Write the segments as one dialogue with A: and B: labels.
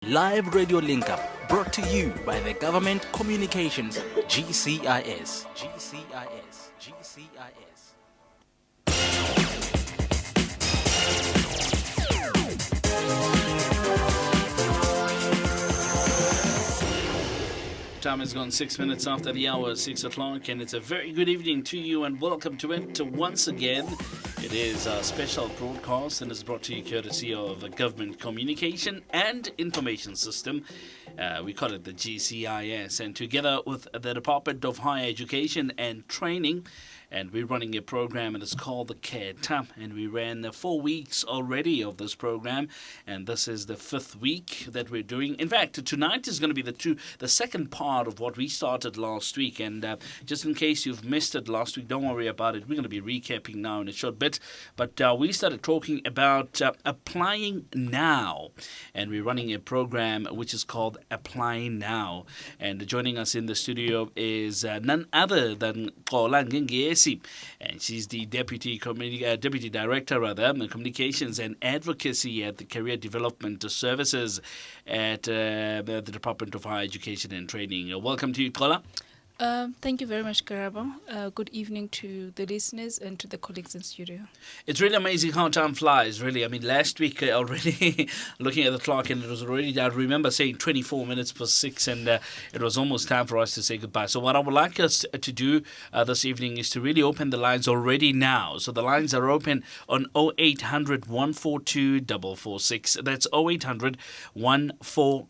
A: live radio link-up brought to you by the Government Communications, GCIS. GCIS. GCIS.
B: Time has gone 6 minutes after the hour, 6 o'clock, and it's a very good evening to you and welcome to it once again. It is a special broadcast and is brought to you courtesy of the Government Communication and Information System. We call it the GCIS, and together with the Department of Higher Education and Training, and we're running a program and it's called the Khetha, and we ran 4 weeks already of this program, and this is the 5th week that we're doing. In fact, tonight is going to be the second part of what we started last week, and just in case you've missed it last week, don't worry about it. We're going to be recapping now in a short bit, but we started talking about applying now, and we're running a program which is called Applying Now, and joining us in the studio is none other than Kola Ngengesi, and she's the Deputy Director of Communications and Advocacy at the Career Development Services at the Department of Higher Education and Training. Welcome to you, Kola.
C: Thank you very much, Karabo. Good evening to the listeners and to the colleagues in studio.
B: It's really amazing how time flies, really. I mean, last week already, looking at the clock, and it was already, I remember saying 24 minutes past 6, and it was almost time for us to say goodbye. So what I would like us to do this evening is to really open the lines already now. So the lines are open on 0800 142 446. That's 0800 142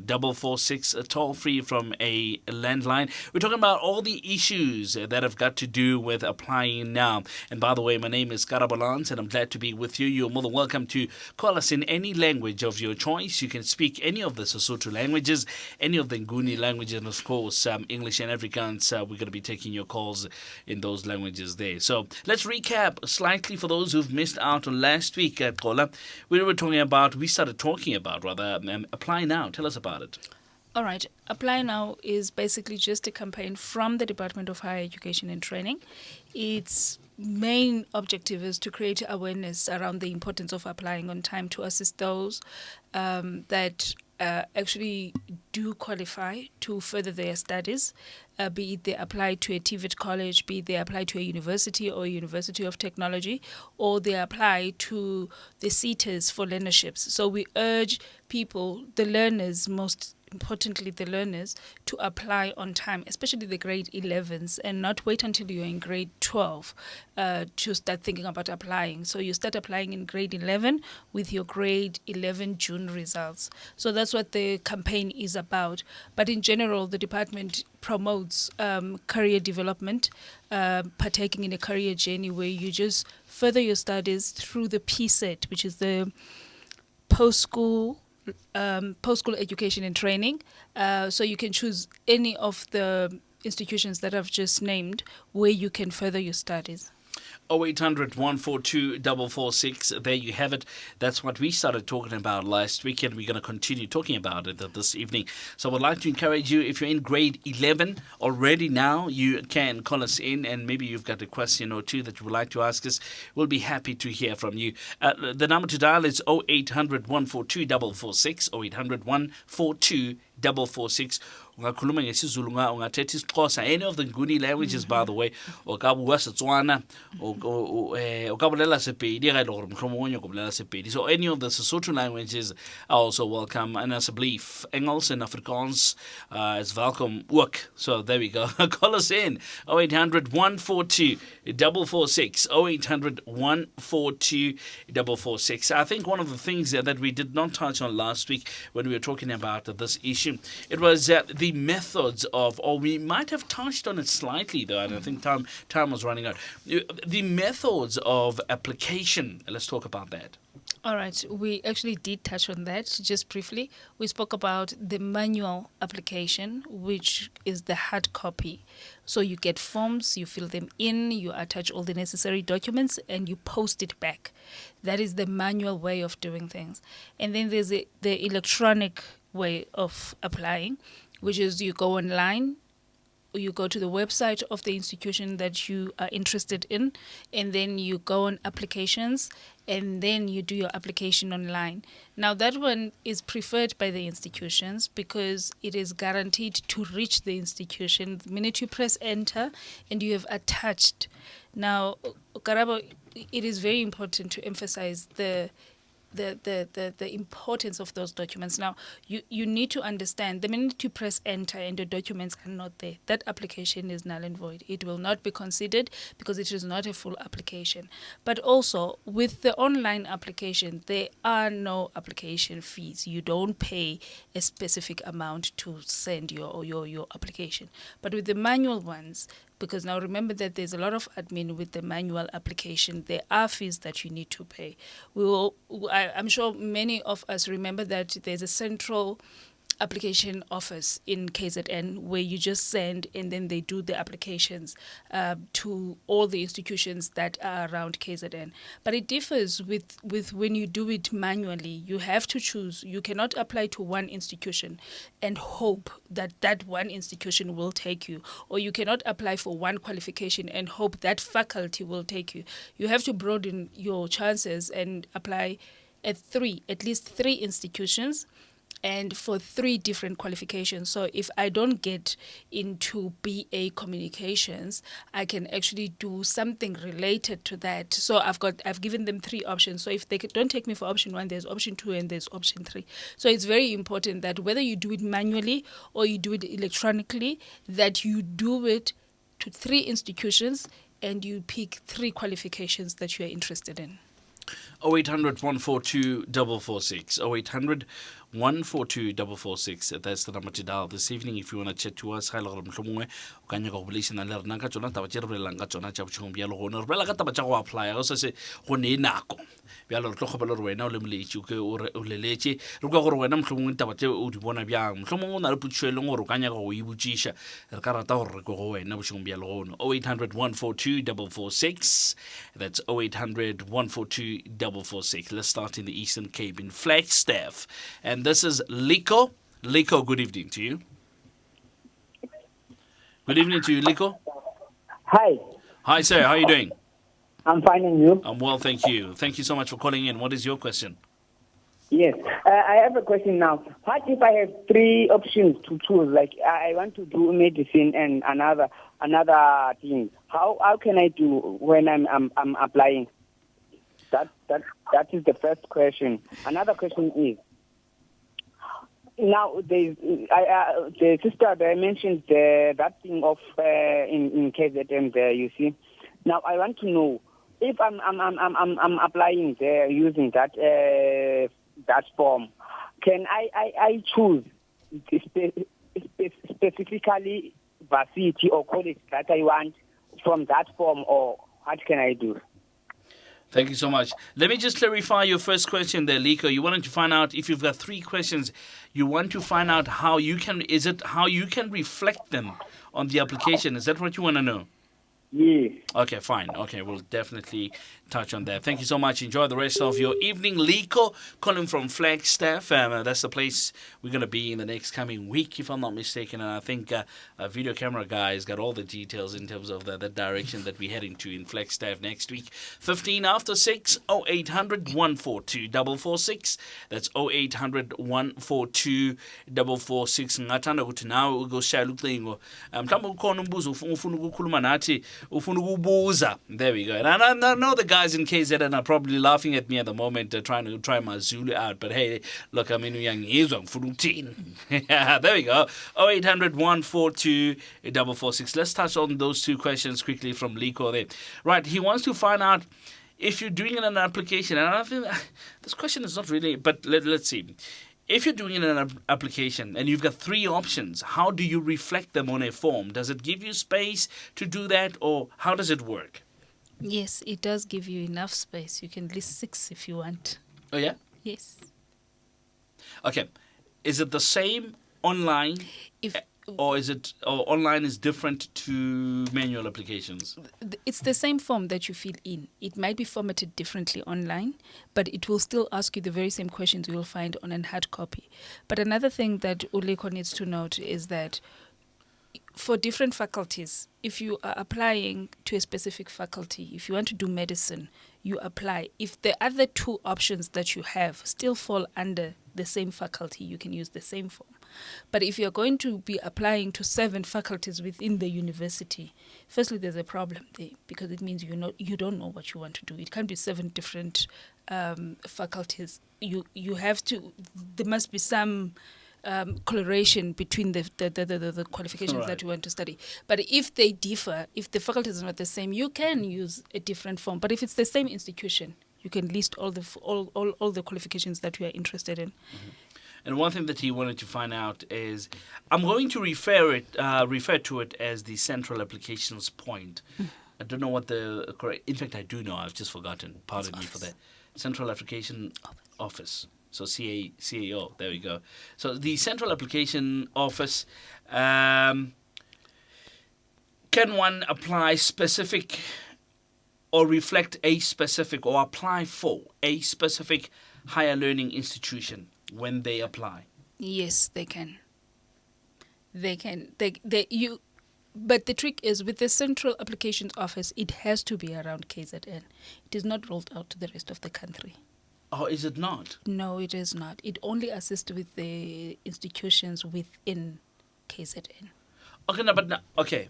B: 446, toll free from a landline. We're talking about all the issues that have got to do with applying now. And by the way, my name is Karabalans, and I'm glad to be with you. You're more than welcome to call us in any language of your choice. You can speak any of the Sesotho languages, any of the Nguni languages, and of course, English and Afrikaans. We're going to be taking your calls in those languages there. So let's recap slightly for those who've missed out on last week at Kola. We started talking about apply now. Tell us about it.
C: All right. Apply Now is basically just a campaign from the Department of Higher Education and Training. Its main objective is to create awareness around the importance of applying on time to assist those that actually do qualify to further their studies, be it they apply to a TVET college, be it they apply to a university or a university of technology, or they apply to the CETAs for learnerships. So we urge people, the learners, most importantly the learners, to apply on time, especially the grade 11s, and not wait until you're in grade 12 to start thinking about applying. So you start applying in grade 11 with your grade 11 June results. So that's what the campaign is about. But in general, the department promotes career development, partaking in a career journey where you just further your studies through the PSET, which is the post-school education and training. So you can choose any of the institutions that I've just named where you can further your studies.
B: 0800 142 446. There you have it. That's what we started talking about last week, and we're going to continue talking about it this evening. So I would like to encourage you, if you're in grade 11 already now, you can call us in, and maybe you've got a question or two that you would like to ask us. We'll be happy to hear from you. The number to dial is 0800 142 446, 0800 142 446. Ungakhuluma ngesizulu, ungathetha isiXhosa, any of the Nguni languages, by the way, o ka bua Setswana, o ka bolela Sepedi ga ile gore mohlomongwe o bolela Sepedi. So any of the Sesotho languages are also welcome, and asseblief Engels and Afrikaans is welcome ook. So there we go. Call us in 0800 142 446, 0800 142 446. I think one of the things that we did not touch on last week when we were talking about this issue, it was the methods of, or we might have touched on it slightly though, and I think time was running out. The methods of application, let's talk about that.
C: All right, we actually did touch on that just briefly. We spoke about the manual application, which is the hard copy. So you get forms, you fill them in, you attach all the necessary documents, and you post it back. That is the manual way of doing things. And then there's the electronic way of applying, which is you go online, you go to the website of the institution that you are interested in, and then you go on applications, and then you do your application online. Now, that one is preferred by the institutions because it is guaranteed to reach the institution the minute you press enter and you have attached. Now, Karabo, it is very important to emphasize the importance of those documents. Now, you need to understand the minute you press enter and the documents are not there, that application is null and void. It will not be considered because it is not a full application. But also, with the online application, there are no application fees. You don't pay a specific amount to send your application. But with the manual ones, because now remember that there's a lot of admin with the manual application. There are fees that you need to pay. I'm sure many of us remember that there's a central application office in KZN where you just send and then they do the applications to all the institutions that are around KZN. But it differs with when you do it manually. You have to choose. You cannot apply to one institution and hope that that one institution will take you, or you cannot apply for one qualification and hope that faculty will take you. You have to broaden your chances and apply at least three institutions, and for 3 different qualifications. So if I don't get into BA communications, I can actually do something related to that. So I've given them 3 options. So if they don't take me for option 1, there's option 2 and there's option 3. So it's very important that whether you do it manually or you do it electronically, that you do it to 3 institutions and you pick 3 qualifications that you are interested in.
B: 0800 142 446. 0800 142 446. That's the number to dial this evening if you want to chat to us. Hi, Lord Mhlomwe. Kanya go bulisa na ler nanga tsona taba tse re bolelang ka tsona tsa botshong bja le gona re bolela ka taba tsa go apply go se se go ne nako bja le tlo khobela re wena o le moletsi o ke o leletse re kwa gore wena Mhlomwe taba tse o di bona bjang Mhlomwe o na le putshweleng gore kanya go e butsisha re ka rata gore re go wena botshong bja le gona. 0800 142 446. That's 0800 142 446. Let's start in the Eastern Cape in Flagstaff. And this is Liko. Liko, good evening to you. Good evening to you, Liko.
D: Hi.
B: Hi, sir. How are you doing?
D: I'm fine, and you?
B: I'm well, thank you. Thank you so much for calling in. What is your question?
D: Yes. I have a question now. What if I have 3 options to choose? Like I want to do medicine and another thing. How can I do when I'm applying? That is the first question. Another question is, now the sister there mentioned that thing of in KZN there. You see, now I want to know if I'm applying there using that form. Can I choose specifically varsity or college that I want from that form, or what can I do?
B: Thank you so much. Let me just clarify your first question there, Liko. You wanted to find out if you've got 3 questions. You want to find out how you can reflect them on the application. Is that what you want to know?
D: Yes.
B: Okay, fine. Okay, we'll definitely touch on that. Thank you so much. Enjoy the rest of your evening. Liko, calling from Flagstaff. That's the place we're going to be in the next coming week, if I'm not mistaken. And I think a video camera guy has got all the details in terms of the direction that we're heading to in Flagstaff next week. 15 after 6, 0800 142 446. That's 0800 142 446. Ngathanda ukuthi nawe ugoshaya ucingo. Mhlawumbe ukhona umbuzo ufuna ukukhuluma nathi. There we go. And I know the guys in KZN are probably laughing at me at the moment, trying to try my Zulu out. But hey, look, I'm in young There we go. 0800 142 446. Let's touch on those 2 questions quickly from Liko there. Right, he wants to find out if you're doing an application. And I think this question is not really, but let's see. If you're doing an application and you've got 3 options, how do you reflect them on a form? Does it give you space to do that, or how does it work?
C: Yes, it does give you enough space. You can list 6 if you want.
B: Oh, yeah?
C: Yes.
B: Okay. Is it the same online? Or online is different to manual applications?
C: It's the same form that you fill in. It might be formatted differently online, but it will still ask you the very same questions you will find on a hard copy. But another thing that Uliko needs to note is that for different faculties, if you are applying to a specific faculty, if you want to do medicine, you apply. If the other two options that you have still fall under the same faculty, you can use the same form. But if you're going to be applying to 7 faculties within the university, firstly, there's a problem there because it means you don't know what you want to do. It can't be 7 different faculties. You have to. There must be some correlation between the qualifications that you want to study. But if they differ, if the faculties are not the same, you can use a different form. But if it's the same institution, you can list all the qualifications that you are interested in.
B: Mm-hmm. And one thing that he wanted to find out is, I'm going to refer to it as the central applications point. I don't know what the correct. In fact, I do know. I've just forgotten. Pardon me for that. Central Application Office. So CAO. There we go. So the Central Application Office. Can one apply specific or reflect a specific or apply for a specific higher learning institution when they apply?
C: Yes, they can. They can. But the trick is with the Central Applications Office, it has to be around KZN. It is not rolled out to the rest of the country.
B: Oh, is it not?
C: No, it is not. It only assists with the institutions within KZN.
B: Okay, no, but no, okay.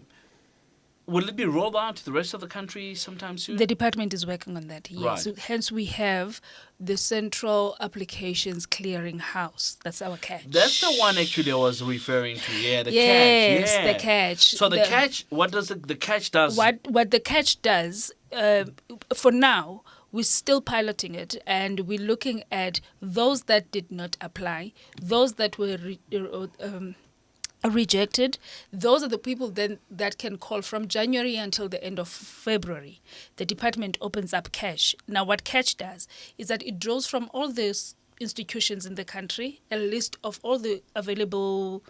B: Will it be rolled out to the rest of the country sometime soon?
C: The department is working on that, yes.
B: Right.
C: So hence we have the Central Applications Clearing House. That's our catch.
B: That's the one actually I was referring to. Yeah, the catch.
C: Yes,
B: Yeah.
C: the catch.
B: So the catch, what does the catch does?
C: What the catch does, for now, we're still piloting it, and we're looking at those that did not apply, those that were rejected. Those are the people then that can call from January until the end of February. The department opens up catch. Now, what catch does is that it draws from all these institutions in the country a list of all the available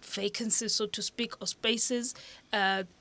C: vacancies, so to speak, or spaces,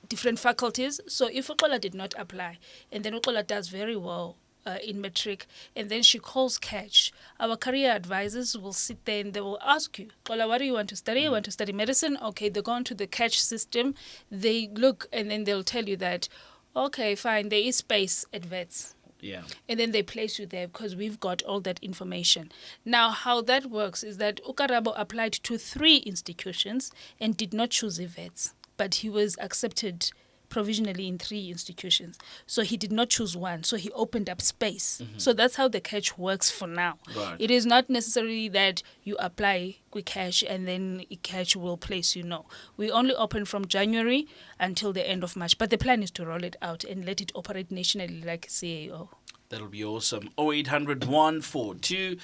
C: different faculties. So if Ukola did not apply, and then Ukola does very well in matric, and then she calls catch, our career advisors will sit there and they will ask you, Ukola, what do you want to study? You want to study medicine? Okay, they go onto the catch system, they look, and then they'll tell you that, okay, fine, there is space at vets.
B: Yeah.
C: And then they place you there because we've got all that information. Now, how that works is that Ukarabo applied to 3 institutions and did not choose vets, but he was accepted provisionally in 3 institutions. So he did not choose one, so he opened up space. Mm-hmm. So that's how the catch works for now.
B: Right.
C: It is not necessarily that you apply with catch and then catch will place you. No. We only open from January until the end of March, but the plan is to roll it out and let it operate nationally like CAO.
B: That'll be awesome. 0800 142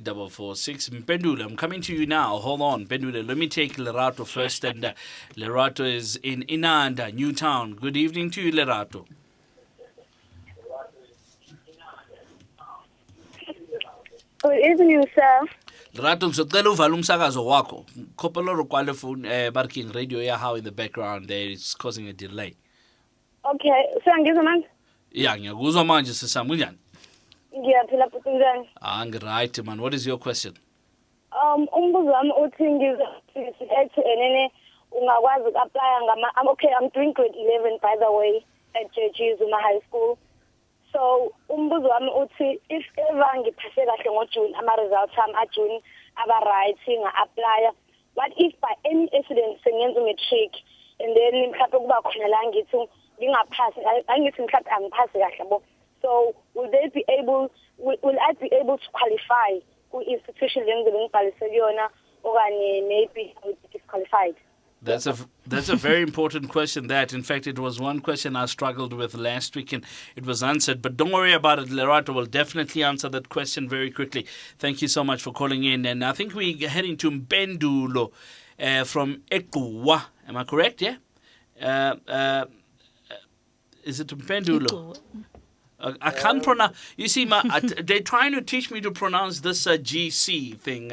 B: 446. Pendula, I'm coming to you now. Hold on, Pendula. Let me take Lerato first. And Lerato is in Inanda, Newtown. Good evening to you, Lerato.
E: Good evening, sir.
B: Lerato, ngizocela uvala umsakazo wakho. Khopeloro kwale phone barking radio yahaw in the background there. It's causing a delay.
E: Okay, sir, ngizwa manje?
B: Yeah, ngiyakuzwa manje sisami kunjani?
E: Ngiyaphila futhi njani?
B: Right, man. What is your question?
E: Umbuzo wami uthi ethi enene ungakwazi uku-apply okay, I'm doing grade 11 by the way at JG Zuma High School. So umbuzo wami uthi if ever ngiphase kahle ngoJune ama-results ami aJune aba-right nga-apply, what if by any accident sengenza umatric and then mhlawumbe kuba khona la ngithi ngingaphasi angithi mhlawumbe angiphasi kahle bo, so will I be able to qualify ku-institution lengizobe ngibhalise kuyona okanye maybe I will be disqualified?
B: That's a very important question. That, in fact, it was one question I struggled with last week, and it was answered. But don't worry about it. Lerato will definitely answer that question very quickly. Thank you so much for calling in. And I think we're heading to Mpendulo from Ekuwa. Am I correct? Yeah. Is it Mpendulo? I can't pronounce. You see, they're trying to teach me to pronounce this GC thing.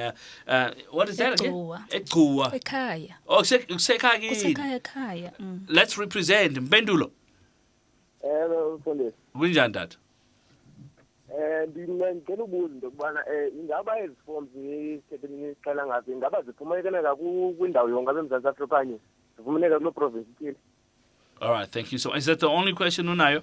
B: What is that again? Ekuwa.
C: Ekhaya.
B: Oh, Sekagi.
C: Kusekhaya ekhaya.
B: Let's represent Mpendulo.
F: Hello, Police.
B: Kunjani dad?
F: Ngicela ukubuza into kubana ingaba ezi forms ngiqala ngapi ingaba ziphumeleleka kwindawo yonke eMzantsi Afrika kanye Ndivumeleka kulo province ithile.
B: All right, thank you so much. Is that the only question unayo?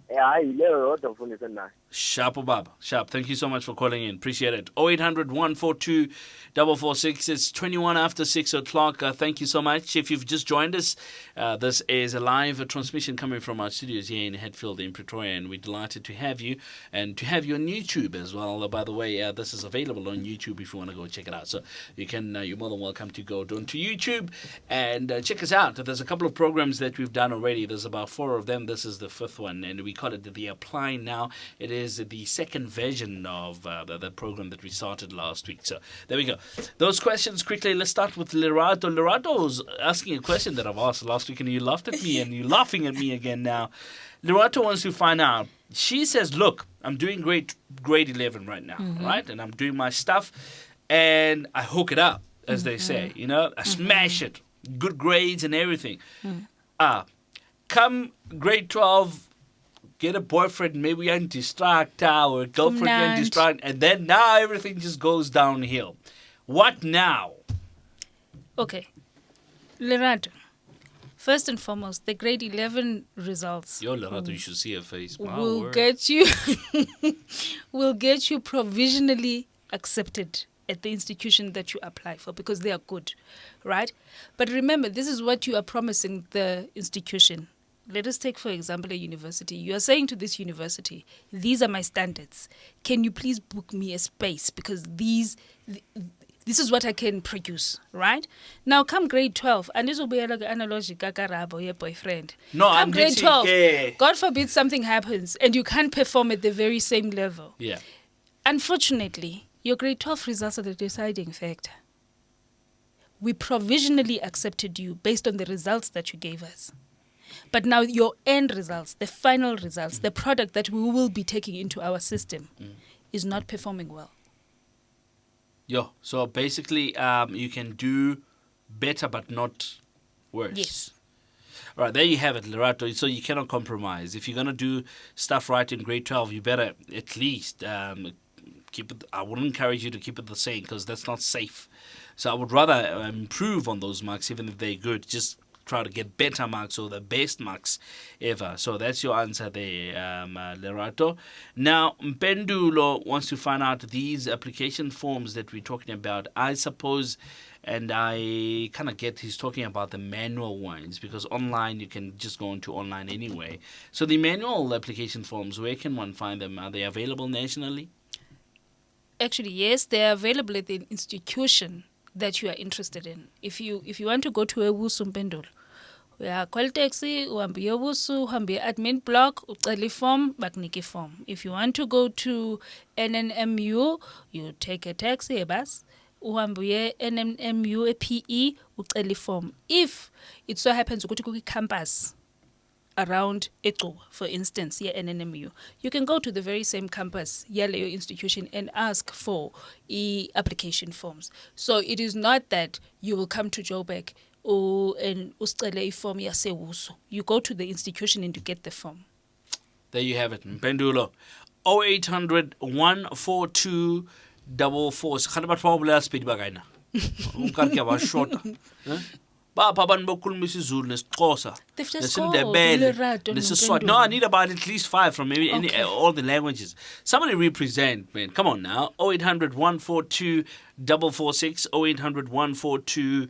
F: Hayi leyo yodwa mfundisi nayo.
B: Sharp Baba. Sharp. Thank you so much for calling in. Appreciate it. 0800 142 446. It's 21 after 6 o'clock. Thank you so much. If you've just joined us, this is a live transmission coming from our studios here in Hatfield in Pretoria, and we're delighted to have you and to have you on YouTube as well. By the way, this is available on YouTube if you want to go check it out. So you can, you're more than welcome to go down to YouTube and check us out. There's a couple of programs that we've done already. There's about 4 of them. This is the 5th one, and we call it the Apply Now. It is the second version of the program that we started last week. So there we go. Those questions quickly. Let's start with Lerato. Lerato's asking a question that I've asked last week, and you laughed at me, and you're laughing at me again now. Lerato wants to find out. She says, look, I'm doing grade 11 right now, right? And I'm doing my stuff, and I hook it up, as they say. You know, I smash it. Good grades and everything. Come grade 12, get a boyfriend, maybe you're distracted, or a girlfriend, you're distracted, and then now everything just goes downhill. What now?
C: Okay. Lerato, first and foremost, the grade 11 results
B: Yo, Lerato, you should see her face.
C: will get you will get you provisionally accepted at the institution that you apply for because they are good, right? But remember, this is what you are promising the institution. Let us take, for example, a university. You are saying to this university, these are my standards. Can you please book me a space? Because this is what I can produce, right? Now, come grade 12, and this will be like analogy, kakarabo, your boyfriend.
B: No,
C: come
B: I'm
C: grade 12,
B: getting,
C: God forbid something happens, and you can't perform at the very same level.
B: Yeah.
C: Unfortunately, your grade 12 results are the deciding factor. We provisionally accepted you based on the results that you gave us. But now your end results, the final results, the product that we will be taking into our system is not performing well.
B: Yo, so basically you can do better but not worse.
C: Yes.
B: All right, there you have it, Lerato. So you cannot compromise. If you're going to do stuff right in grade 12, you better at least keep it. I wouldn't encourage you to keep it the same because that's not safe. So I would rather improve on those marks, even if they're good. Just try to get better marks or the best marks ever. So that's your answer there, Lerato. Now, Mpendulo wants to find out these application forms that we're talking about. I suppose, and I kind of get he's talking about the manual ones because online you can just go into online anyway. So the manual application forms, where can one find them? Are they available nationally?
C: Actually, yes, they are available at the institution that you are interested in. If you want to go to eWusu Mpendolo, call taxi, uhambe eWusu, uhambe admin block, ucele form, bakunike form. If you want to go to NNMU, you take a taxi, a bus, uhambe NNMU, a PE, ucele form. If it so happens to go to campus around Eto, for instance, here NNMU, you can go to the very same campus, Yale institution, and ask for application forms. So it is not that you will come to Joburg and ucele form yasewusu. You go to the institution and you get the form.
B: There you have it, Mpendulo. 0800 142 446. Khana batho ba bolela speed ba kaina. O ka ke ba shorta. Ba abantu bokhuluma isiZulu nesixhosa nesindebele nesiswati. No, I need about at least 5 from maybe all the languages. Somebody represent, man. Come on now. 0800 142 446. 0800 142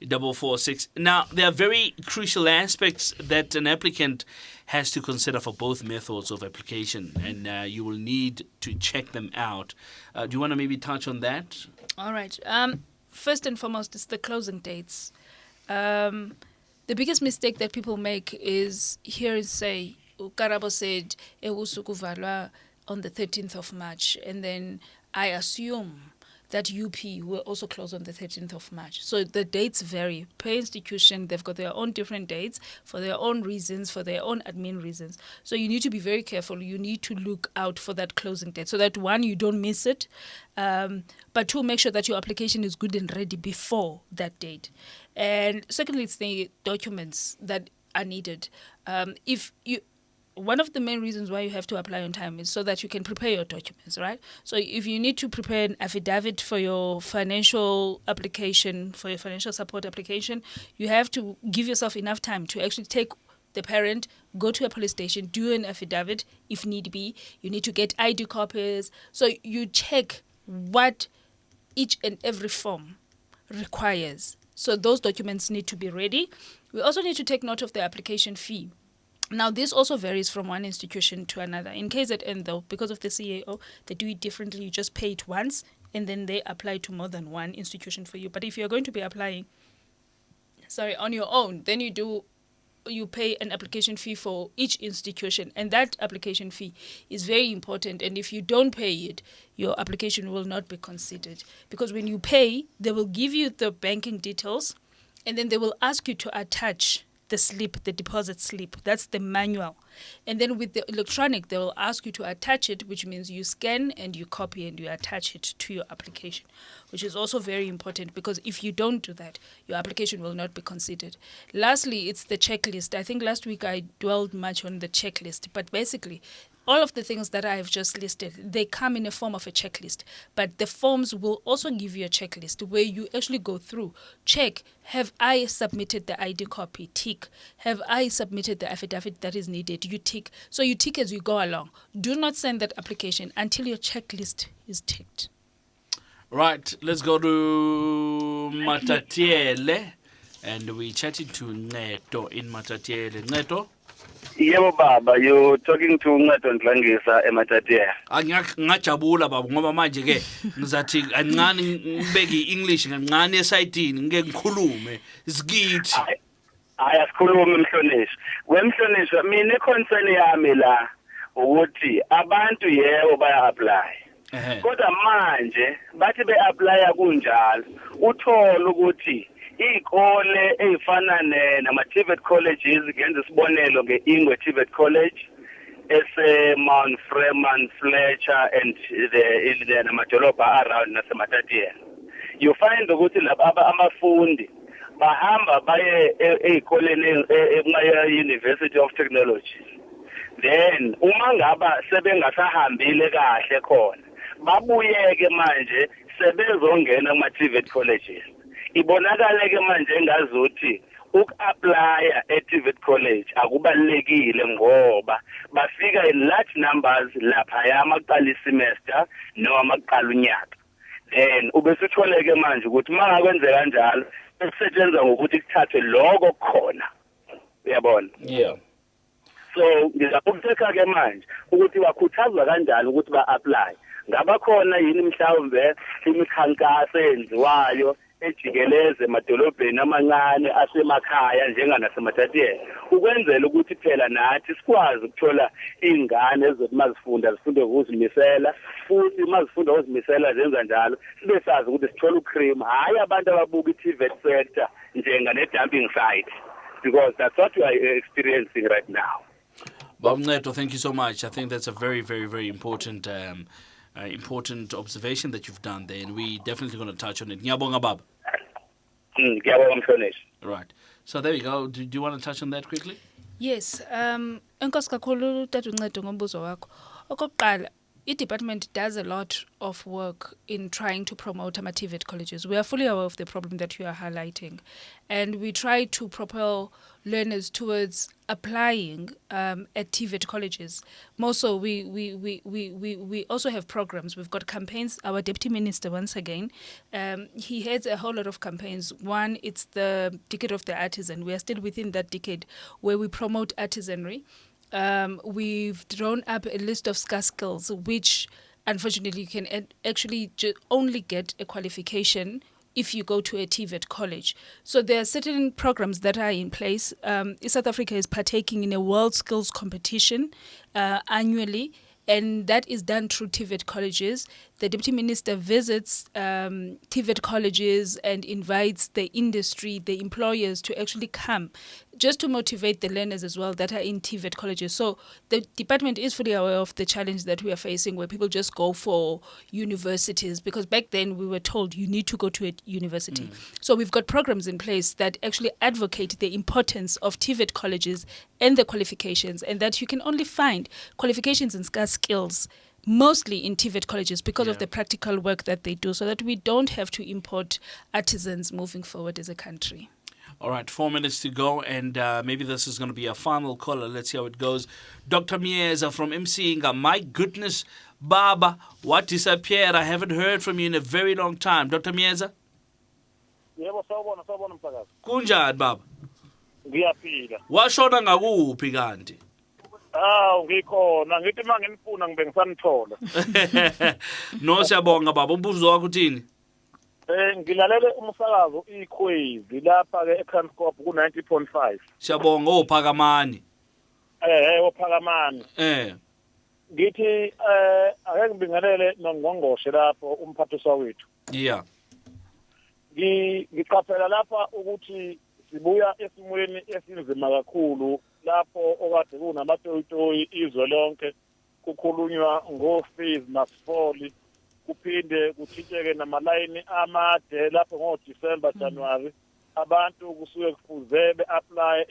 B: 446. Now, there are very crucial aspects that an applicant has to consider for both methods of application, and you will need to check them out. Do you want to maybe touch on that?
C: All right. First and foremost, it's the closing dates. The biggest mistake that people make is say, Karabo said, eWusu kuvalwa on the 13th of March, and then I assume that UP will also close on the 13th of March. So the dates vary. Per institution, they've got their own different dates for their own reasons, for their own admin reasons. So you need to be very careful. You need to look out for that closing date so that, one, you don't miss it, but two, make sure that your application is good and ready before that date. And secondly, it's the documents that are needed. If one of the main reasons why you have to apply on time is so that you can prepare your documents, right? So if you need to prepare an affidavit for your financial application, for your financial support application, you have to give yourself enough time to actually take the parent, go to a police station, do an affidavit if need be. You need to get ID copies. So you check what each and every form requires. So those documents need to be ready. We also need to take note of the application fee. Now, this also varies from one institution to another. In KZN, though, because of the CAO, they do it differently. You just pay it once, and then they apply to more than one institution for you. But if you're going to be applying, on your own, then you pay an application fee for each institution, and that application fee is very important. And if you don't pay it, your application will not be considered, because when you pay, they will give you the banking details, and then they will ask you to attach the slip, the deposit slip. That's the manual. And then with the electronic, they will ask you to attach it, which means you scan and you copy and you attach it to your application, which is also very important, because if you don't do that, your application will not be considered. Lastly, it's the checklist. I think last week I dwelled much on the checklist, but basically, all of the things that I've just listed, they come in a form of a checklist. But the forms will also give you a checklist where you actually go through, check, have I submitted the ID copy? Tick. Have I submitted the affidavit that is needed? You tick. So you tick as you go along. Do not send that application until your checklist is ticked.
B: Right, let's go to Matatiele. And we're chatting to Neto in Matatiele. Neto?
G: Yebo baba, you're talking to Nqedo Ndlangisa eMatatiele.
B: Ngajabula baba ngoba manje ke ngizathi kancane ngibeke English kancane esayidini ngeke ngikhulume isikithi.
G: Hayi asikhulume Mhlonishwa. Wemhlonishwa mina iconcern yami la ukuthi abantu yebo baya apply. Kodwa manje bathi be-apply kunjalo uthola ukuthi iy'kole ey'fana nama-TVET colleges ngenza isibonelo nge-Ingwe TVET College ese-Mount Freeman, Fletcher and the namadolobha around naseMatatiele. You find ukuthi laba abafundi bahamba baye ey'koleni ema-University of Technology. Then uma ngaba sebengasahambile kahle khona babuyeke manje sebezongena kuma-TVET colleges. Ibonakala-ke manje engazuthi uku-applya e-TVET college akubalulekile ngoba bafika in large numbers laphaya maqala isemester noma maqala unyaka. Then ubesutholeke manje ukuthi mangakwenzeka kanjalo kusetshenzwa ngokuthi kuthathwe lokho khona. Uyabona?
B: Yeah.
G: So ngizakuteka-ke manje ukuthi bakhuthazwa kanjani ukuthi ba-apply. Ngaba khona yini mhlawumbe imikhankaso eyenziwayo ejikeleze emadolobheni amancane asemakhaya njenganaseMatatiele ukwenzela ukuthi phela nathi sikwazi ukuthola iy'ngane ezothi mazifunda zifunde ukuzimisela, futhi mazifunda ukuzimisela zenza njalo sibe sazi ukuthi sithola ucream, hhayi abantu ababuka i-TVET sector njengane-dumping site, because that's what we are experiencing right now.
B: Bob Neto, thank you so much. I think that's a very, very, very important important observation that you've done there, and we definitely going to touch on it. Ngiyabonga baba. Right. So there you go. Do you want to touch on that quickly?
C: Yes. Enkosi kakhulu Tata Nqedo ngombuzo wakho. Okokuqala, i-department does a lot of work in trying to promote ama-TVET colleges. We are fully aware of the problem that you are highlighting, and we try to propel learners towards applying at TVET colleges. More so, we also have programs. We've got campaigns. Our Deputy Minister, once again, he heads a whole lot of campaigns. One, it's the Decade of the Artisan. We are still within that decade where we promote artisanry. We've drawn up a list of scarce skills, which unfortunately you can actually only get a qualification if you go to a TVET college. So there are certain programs that are in place. South Africa is partaking in a world skills competition annually, and that is done through TVET colleges. The Deputy Minister visits TVET colleges and invites the industry, the employers to actually come just to motivate the learners as well that are in TVET colleges. So the department is fully aware of the challenge that we are facing, where people just go for universities, because back then we were told you need to go to a university. So we've got programs in place that actually advocate the importance of TVET colleges and the qualifications, and that you can only find qualifications and skills mostly in TVET colleges because of the practical work that they do, so that we don't have to import artisans moving forward as a country.
B: All right, 4 minutes to go, and maybe this is going to be a final caller. Let's see how it goes. Dr. Mieza from Msinga. My goodness, Baba, what disappeared? I haven't heard from you in a very long time. Dr. Mieza?
H: Yebo sawubona msakazi.
B: Kunjani, Baba?
H: Ngiyaphila.
B: Washona ngakuphi kanti?
H: Ngikhona. Ngithi manginifuna ngibe ngisanithola.
B: No, siyabonga, Baba. Umbuzo wakho uthini?
H: Ngilalele umsakazo ikhwezi lapha ke eTranscorp ku 90.5.
B: Siyabonga ophakamani.
H: Ophakamani. Ngithi ake ngibingelele nongqongqoshe lapho umphathiswa wethu.
B: Yeah.
H: Ngiqaphela lapha ukuthi sibuya esimweni esinzima kakhulu lapho okade kunamatoyitoyi izwe lonke kukhulunywa ngo-fees masifoli kuphinde kuthinteke namalayini amade lapho ngo-December January abantu kusuke kufuze be-apply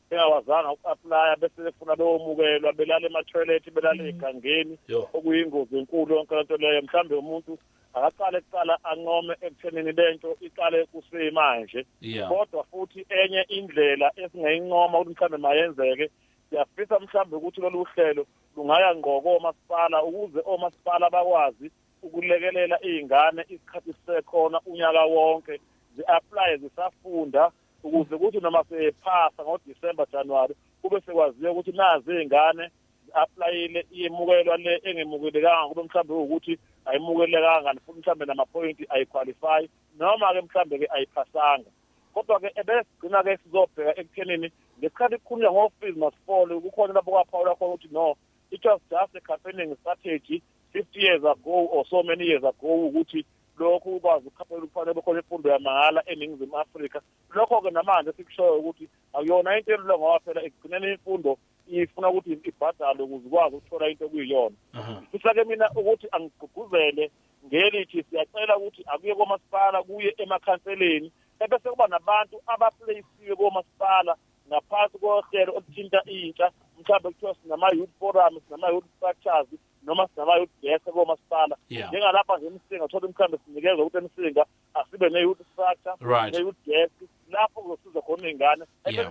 H: bengawazanga uku-applya bese befuna lomukelwa belala ema-toilet belala egangeni okuyingozi enkulu yonke lento leyo. Mhlambe umuntu akaqale kuqala anqome ekuthenini lento iqale kusemanje, kodwa futhi enye indlela esingayinqoma ukuthi mhlambe mayenzeke, siyafisa mhlambe ukuthi lolu hlelo lungaya ngqoko omasipala ukuze omasipala bakwazi ukulekelela izingane isikhathi sisekhona unyaka wonke zi-apply zisafunda ukuze ukuthi noma sephasa ngo-December January kube sekwaziyo ukuthi nazi izingane applyile iyemukelwa le engemukelekanga kube mhlambe ukuthi ayimukelekanga futhi mhlambe namaphoyinti ayiqualify noma ke mhlambe ke ayiphasanga. Kodwa ke ebesigcina ke sizobheka ekuthenini ngesikhathi kukhulunywa ngo-fees masifole kukhona lapho kwaphawula khona ukuthi no, it was just a campaigning strategy 50 years ago or so many years ago ukuthi lokhu ukwazi ukukhaphela ukufanele bekhona imfundo yamahhala eNingizimu Afrika. Lokho ke namanje sikushoyo ukuthi akuyona into elula ngoba phela ekugcineni imfundo ifuna ukuthi ibhadalwe ukuze ukwazi ukuthola into okuyiyona. Sisake mina ukuthi angigqugquzele ngelithi siyacela ukuthi akuye komasipala kuye emakhanseleni ebese kuba nabantu abaplaceiwe komasipala ngaphansi kohlelo oluthinta intsha, mhlawumbe kuthiwa sinama-youth forums sinama-youth structures noma sinama-youth desk komasipala. Njengalapha nje eMsinga thola mhlawumbe sinikezwa ukuthi eMsinga asibe ne-youth structure ne-youth desk lapho kuzosiza khona iy'ngane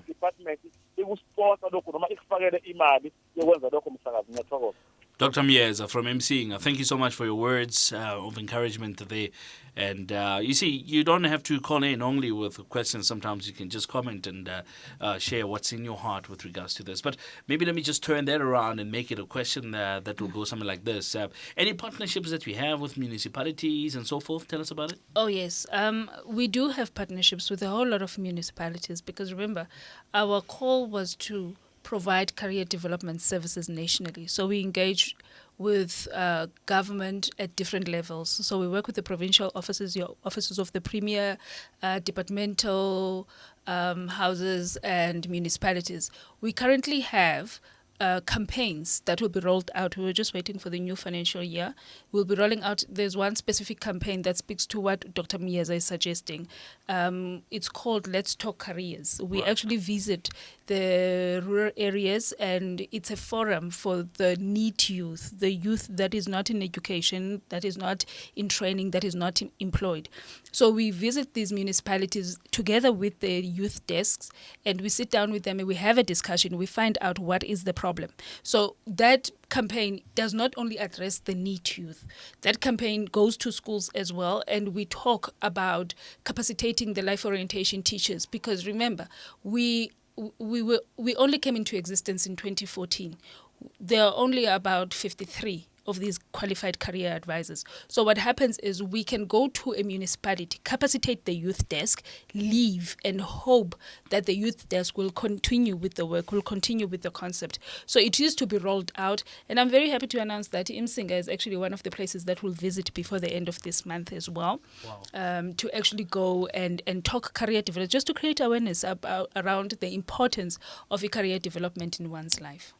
H: department ikusponsa lokhu noma ikufakele imali yokwenza lokho msakazi. Ngiyathokoza.
B: Dr. Mieza from Msinga, thank you so much for your words of encouragement there. And you see, you don't have to call in only with questions. Sometimes you can just comment and share what's in your heart with regards to this. But maybe let me just turn that around and make it a question that will go something like this. Any partnerships that we have with municipalities and so forth? Tell us about it.
C: Oh, yes. We do have partnerships with a whole lot of municipalities because, remember, our call was to provide career development services nationally. So we engage with government at different levels. So we work with the provincial offices, your offices of the premier, departmental houses and municipalities. We currently have campaigns that will be rolled out. We were just waiting for the new financial year. We'll be rolling out. There's one specific campaign that speaks to what Dr. Mieza is suggesting. It's called Let's Talk Careers. We actually visit the rural areas, and it's a forum for the NEET youth, the youth that is not in education, that is not in training, that is not employed. So we visit these municipalities together with the youth desks, and we sit down with them and we have a discussion. We find out what is the problem. So that campaign does not only address the NEET youth. That campaign goes to schools as well, and we talk about capacitating the life orientation teachers, because remember, we only came into existence in 2014. There are only about 53 of these qualified career advisors. So what happens is we can go to a municipality, capacitate the youth desk, leave, and hope that the youth desk will continue with the work, will continue with the concept. So it used to be rolled out, and I'm very happy to announce that Imsinga is actually one of the places that we'll visit before the end of this month as well.
B: Wow.
C: To actually go and talk career development, just to create awareness around the importance of a career development in one's life.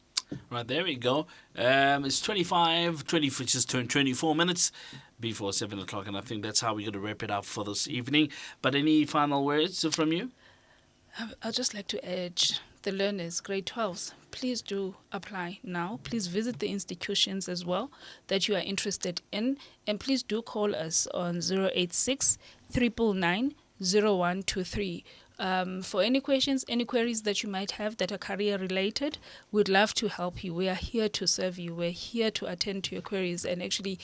B: Right, there we go. It's 20, which just turned 24 minutes before 7 o'clock, and I think that's how we're going to wrap it up for this evening. But any final words from you?
C: I'd just like to urge the learners, grade 12s, please do apply now. Please visit the institutions as well that you are interested in, and please do call us on 086 999 0123. For any questions, any queries that you might have that are career related, we'd love to help you. We are here to serve you. We're here to attend to your queries and actually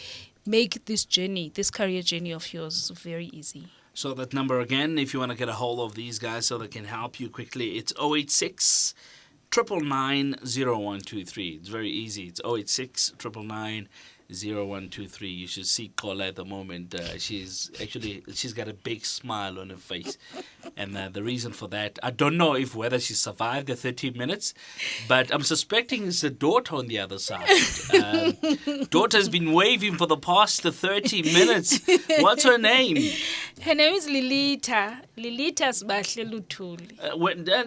C: make this journey, this career journey of yours, very easy.
B: So that number again, if you want to get a hold of these guys so they can help you quickly, it's 086 999 0123. It's very easy. It's 086 999 0123. You should see Kola at the moment. She's got a big smile on her face, and the reason for that, I don't know whether she survived the 30 minutes, but I'm suspecting it's the daughter on the other side. Daughter's been waving for the past 30 minutes. What's her name?
C: Her name is Lilita. Lilita's Bahle Lutuli.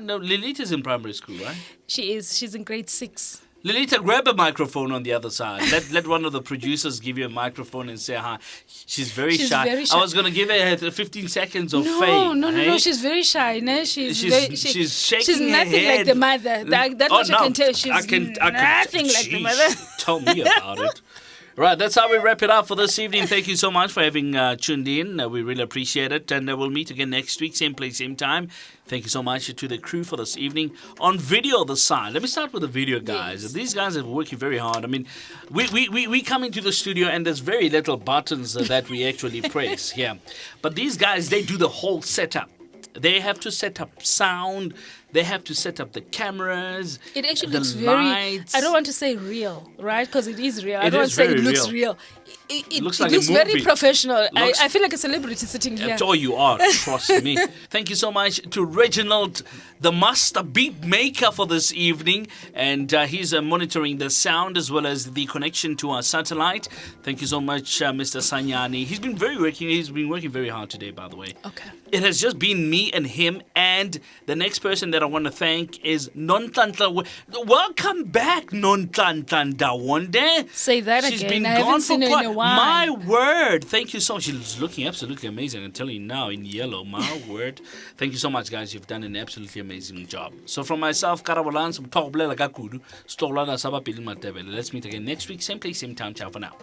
B: No, Lilita's in primary school, right?
C: She is. She's in grade 6.
B: Lilita, grab a microphone on the other side. Let one of the producers give you a microphone and say hi. She's very shy.
C: Very shy.
B: I was going to give her 15 seconds of
C: no,
B: fame.
C: No, she's very shy. No, she's shaking
B: she's
C: nothing
B: her head.
C: like the mother. That's what I can tell. She's nothing like the mother.
B: Tell me about it. Right, that's how we wrap it up for this evening. Thank you so much for having tuned in. We really appreciate it. And we'll meet again next week, same place, same time. Thank you so much to the crew for this evening. On video this side, let me start with the video guys. Yes. These guys are working very hard. I mean, we come into the studio and there's very little buttons that we actually press here. But these guys, they do the whole setup. They have to set up sound. They have to set up the cameras.
C: It actually
B: the
C: looks
B: lights.
C: very, I don't want to say real, right? Because it is real. I
B: It
C: don't want
B: is
C: to say it
B: very
C: looks
B: real.
C: real. It
B: looks
C: looks,
B: like a
C: very
B: movie.
C: professional.
B: Looks-
C: I feel like a celebrity sitting here.
B: Oh, you are. Trust me. Thank you so much to Reginald, the master beat maker for this evening. And he's monitoring the sound as well as the connection to our satellite. Thank you so much, Mr. Sanyani. He's been working very hard today, by the way.
C: Okay.
B: It has just been me and him. And the next person that I want to thank is Nontantla. Welcome back, Nontantla Wonde.
C: Say that
B: She's
C: again.
B: been
C: I haven't
B: gone
C: seen
B: for
C: her in
B: quite.
C: a while.
B: My word. Thank you so much. She's looking absolutely amazing. I'm telling you now, in yellow. My word. Thank you so much, guys. You've done an absolutely amazing job. So from myself, Karabolan, let's meet again next week. Same place, same time. Ciao for now.